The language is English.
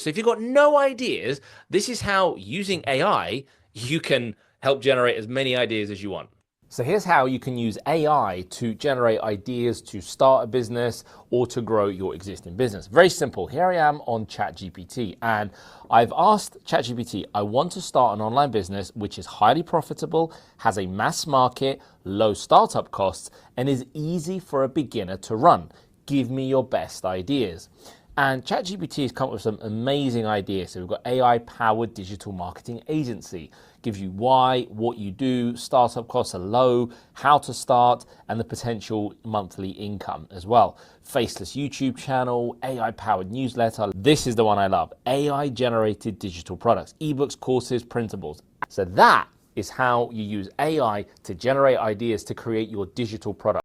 So if you've got no ideas, this is how using AI, you can help generate as many ideas as you want. So here's how you can use AI to generate ideas to start a business or to grow your existing business. Very simple. Here I am on ChatGPT, and I've asked ChatGPT, I want to start an online business which is highly profitable, has a mass market, low startup costs, and is easy for a beginner to run. Give me your best ideas. And ChatGPT has come up with some amazing ideas. So we've got AI-powered digital marketing agency. Gives you why, what you do, startup costs are low, how to start, and the potential monthly income as well. Faceless YouTube channel, AI-powered newsletter. This is the one I love. AI-generated digital products, ebooks, courses, printables. So that is how you use AI to generate ideas to create your digital product.